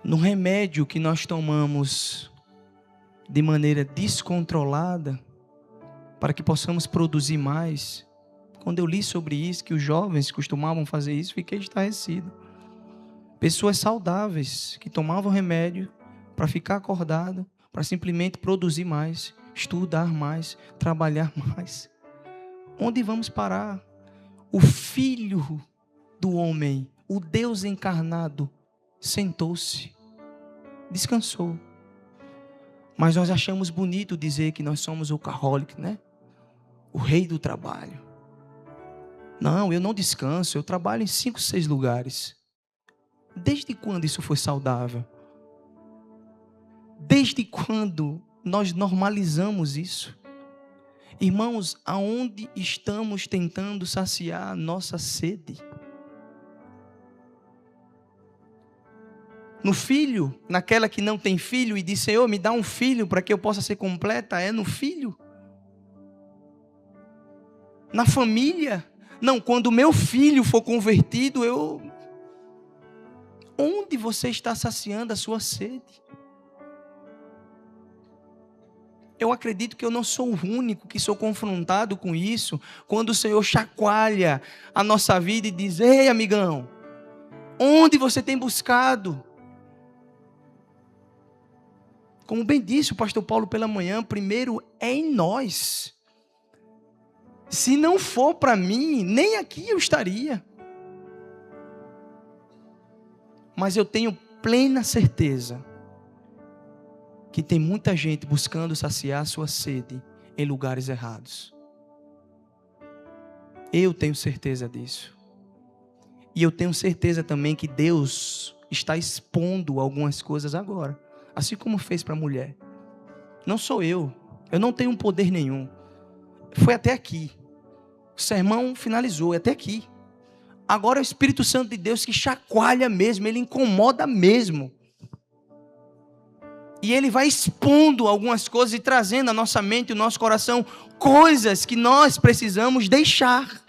S1: No remédio que nós tomamos de maneira descontrolada para que possamos produzir mais? Quando eu li sobre isso, que os jovens costumavam fazer isso, fiquei estarrecido. Pessoas saudáveis que tomavam remédio para ficar acordado, para simplesmente produzir mais, estudar mais, trabalhar mais. Onde vamos parar? O Filho do homem, o Deus encarnado, sentou-se, descansou. Mas nós achamos bonito dizer que nós somos o workaholic, né? O rei do trabalho. Não, eu não descanso, eu trabalho em 5, 6 lugares. Desde quando isso foi saudável? Desde quando nós normalizamos isso? Irmãos, aonde estamos tentando saciar a nossa sede? No filho, naquela que não tem filho e diz: Senhor, me dá um filho para que eu possa ser completa? É no filho? Na família? Não, quando o meu filho for convertido, Onde você está saciando a sua sede? Eu acredito que eu não sou o único que sou confrontado com isso, quando o Senhor chacoalha a nossa vida e diz: ei, amigão, onde você tem buscado? Como bem disse o pastor Paulo pela manhã, primeiro é em nós. Se não for para mim, nem aqui eu estaria. Mas eu tenho plena certeza que tem muita gente buscando saciar sua sede em lugares errados. Eu tenho certeza disso. E eu tenho certeza também que Deus está expondo algumas coisas agora, assim como fez para a mulher. Não sou eu não tenho poder nenhum. Foi até aqui. O sermão finalizou, é até aqui. Agora é o Espírito Santo de Deus que chacoalha mesmo, ele incomoda mesmo. E ele vai expondo algumas coisas e trazendo à nossa mente e ao nosso coração coisas que nós precisamos deixar.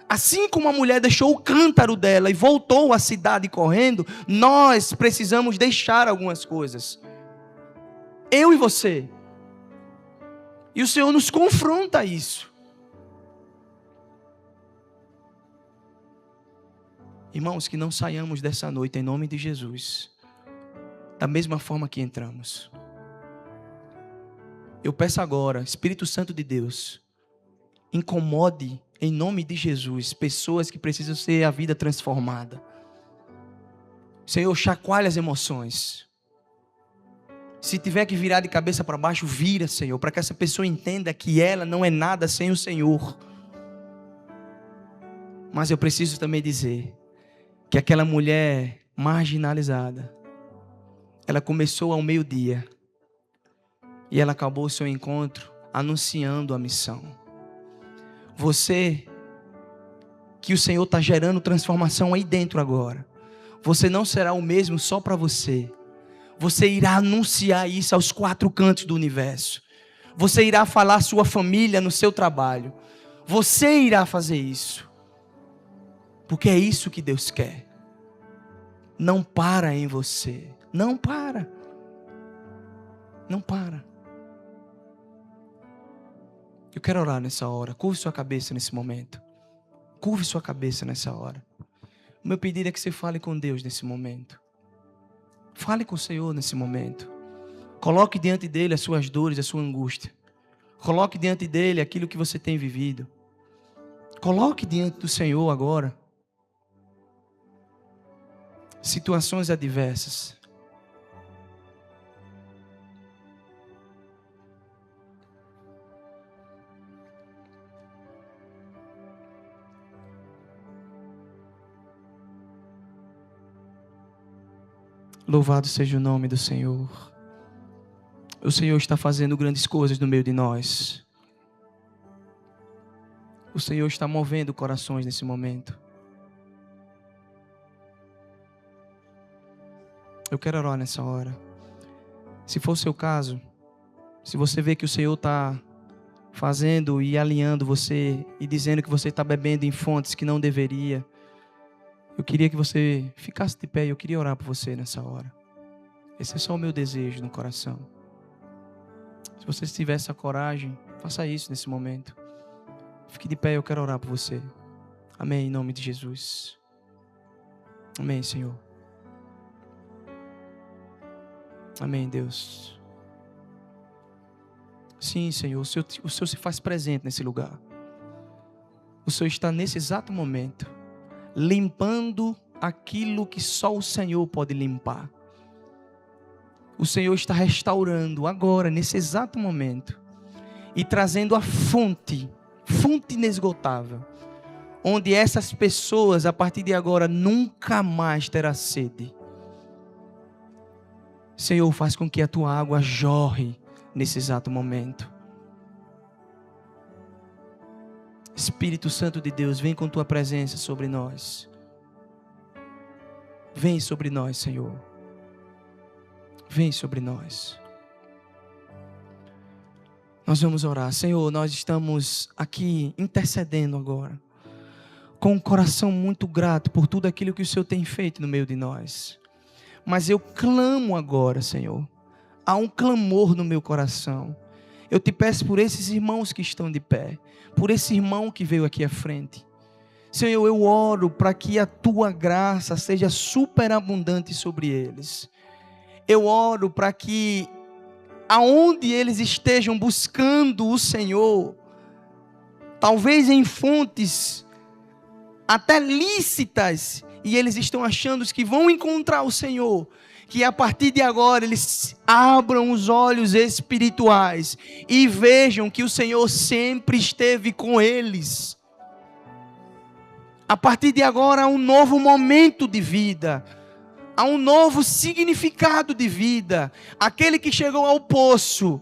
S1: Assim como a mulher deixou o cântaro dela e voltou à cidade correndo, nós precisamos deixar algumas coisas. Eu e você. E o Senhor nos confronta a isso. Irmãos, que não saiamos dessa noite em nome de Jesus da mesma forma que entramos. Eu peço agora, Espírito Santo de Deus, incomode em nome de Jesus pessoas que precisam ter a vida transformada. Senhor, chacoalha as emoções. Se tiver que virar de cabeça para baixo, vira, Senhor, para que essa pessoa entenda que ela não é nada sem o Senhor. Mas eu preciso também dizer que aquela mulher marginalizada, ela começou ao meio-dia e ela acabou o seu encontro anunciando a missão. Você, que o Senhor está gerando transformação aí dentro agora, você não será o mesmo só para você. Você irá anunciar isso aos 4 cantos do universo. Você irá falar à sua família no seu trabalho. Você irá fazer isso. Porque é isso que Deus quer. Não para em você. Não para. Não para. Eu quero orar nessa hora. Curve sua cabeça nesse momento. Curve sua cabeça nessa hora. O meu pedido é que você fale com Deus nesse momento. Fale com o Senhor nesse momento. Coloque diante dele as suas dores, a sua angústia. Coloque diante dele aquilo que você tem vivido. Coloque diante do Senhor agora situações adversas. Louvado seja o nome do Senhor. O Senhor está fazendo grandes coisas no meio de nós. O Senhor está movendo corações nesse momento. Eu quero orar nessa hora. Se for o seu caso, se você vê que o Senhor está fazendo e alinhando você e dizendo que você está bebendo em fontes que não deveria, eu queria que você ficasse de pé e eu queria orar por você nessa hora. Esse é só o meu desejo no coração. Se você tiver essa coragem, faça isso nesse momento. Fique de pé, eu quero orar por você. Amém, em nome de Jesus. Amém, Senhor. Amém, Deus. Sim, Senhor, o Senhor se faz presente nesse lugar. O Senhor está nesse exato momento limpando aquilo que só o Senhor pode limpar. O Senhor está restaurando agora, nesse exato momento, e trazendo a fonte inesgotável, onde essas pessoas, a partir de agora, nunca mais terão sede. Senhor, faz com que a tua água jorre nesse exato momento. Espírito Santo de Deus, vem com tua presença sobre nós. Vem sobre nós, Senhor. Vem sobre nós. Nós vamos orar. Senhor, nós estamos aqui intercedendo agora, com um coração muito grato por tudo aquilo que o Senhor tem feito no meio de nós. Mas eu clamo agora, Senhor. Há um clamor no meu coração. Eu te peço por esses irmãos que estão de pé, por esse irmão que veio aqui à frente. Senhor, eu oro para que a tua graça seja superabundante sobre eles. Eu oro para que aonde eles estejam buscando o Senhor, talvez em fontes até lícitas, e eles estão achando que vão encontrar o Senhor, que a partir de agora eles abram os olhos espirituais e vejam que o Senhor sempre esteve com eles. A partir de agora há um novo momento de vida, há um novo significado de vida. Aquele que chegou ao poço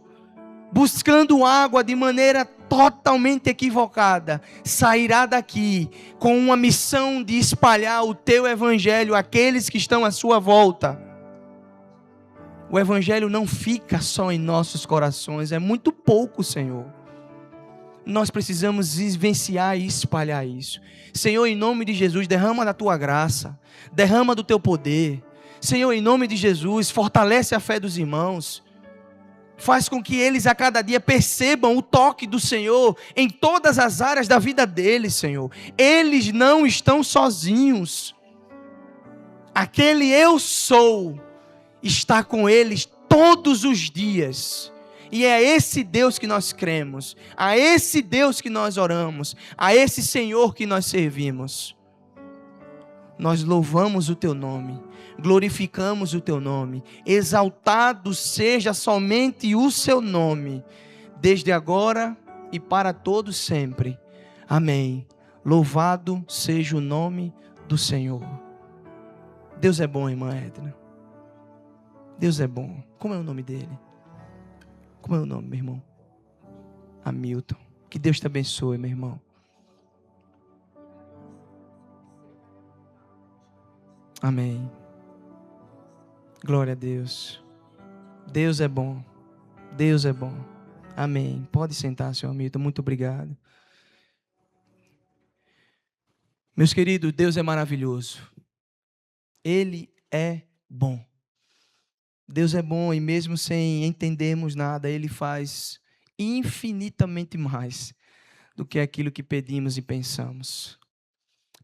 S1: buscando água de maneira totalmente equivocada, sairá daqui com uma missão de espalhar o teu evangelho àqueles que estão à sua volta. O evangelho não fica só em nossos corações, é muito pouco, Senhor. Nós precisamos vivenciar e espalhar isso. Senhor, em nome de Jesus, derrama da tua graça, derrama do teu poder. Senhor, em nome de Jesus, fortalece a fé dos irmãos. Faz com que eles a cada dia percebam o toque do Senhor em todas as áreas da vida deles, Senhor. Eles não estão sozinhos. Aquele eu sou está com eles todos os dias. E é esse Deus que nós cremos, a esse Deus que nós oramos, a esse Senhor que nós servimos. Nós louvamos o teu nome, glorificamos o teu nome, exaltado seja somente o seu nome, desde agora e para todos sempre. Amém. Louvado seja o nome do Senhor. Deus é bom, irmã Edna. Deus é bom. Como é o nome dele? Como é o nome, meu irmão? Hamilton. Que Deus te abençoe, meu irmão. Amém. Glória a Deus. Deus é bom. Deus é bom. Amém. Pode sentar, senhor Hamilton. Muito obrigado. Meus queridos, Deus é maravilhoso. Ele é bom. Deus é bom e mesmo sem entendermos nada, Ele faz infinitamente mais do que aquilo que pedimos e pensamos.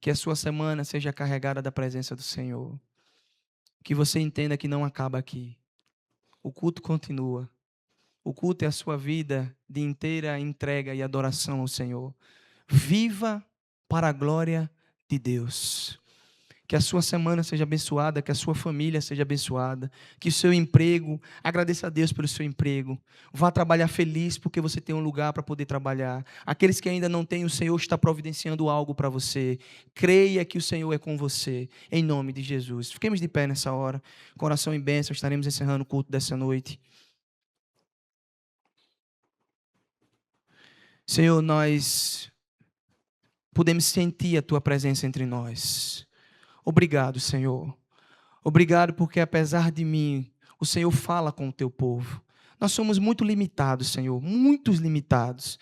S1: Que a sua semana seja carregada da presença do Senhor. Que você entenda que não acaba aqui. O culto continua. O culto é a sua vida de inteira entrega e adoração ao Senhor. Viva para a glória de Deus. Que a sua semana seja abençoada, que a sua família seja abençoada, que o seu emprego, agradeça a Deus pelo seu emprego, vá trabalhar feliz porque você tem um lugar para poder trabalhar. Aqueles que ainda não têm, o Senhor está providenciando algo para você. Creia que o Senhor é com você, em nome de Jesus. Fiquemos de pé nessa hora, coração em bênção, estaremos encerrando o culto dessa noite. Senhor, nós podemos sentir a tua presença entre nós. Obrigado, Senhor. Obrigado porque apesar de mim, o Senhor fala com o teu povo. Nós somos muito limitados, Senhor, muitos limitados.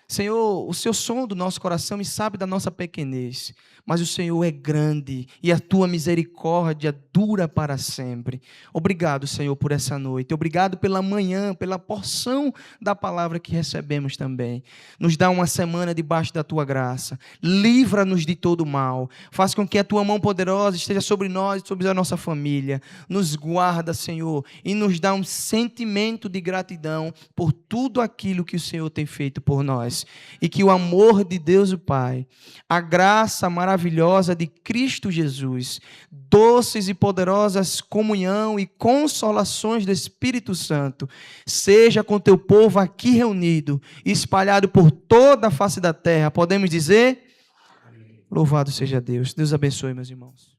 S1: Senhor, o Senhor sonda do nosso coração e sabe da nossa pequenez, mas o Senhor é grande e a tua misericórdia dura para sempre. Obrigado, Senhor, por essa noite. Obrigado pela manhã, pela porção da palavra que recebemos também. Nos dá uma semana debaixo da tua graça. Livra-nos de todo mal. Faz com que a tua mão poderosa esteja sobre nós e sobre a nossa família. Nos guarda, Senhor, e nos dá um sentimento de gratidão por tudo aquilo que o Senhor tem feito por nós. E que o amor de Deus o Pai, a graça maravilhosa de Cristo Jesus, doces e poderosas comunhão e consolações do Espírito Santo, seja com teu povo aqui reunido, espalhado por toda a face da terra. Podemos dizer? Amém. Louvado seja Deus. Deus abençoe, meus irmãos.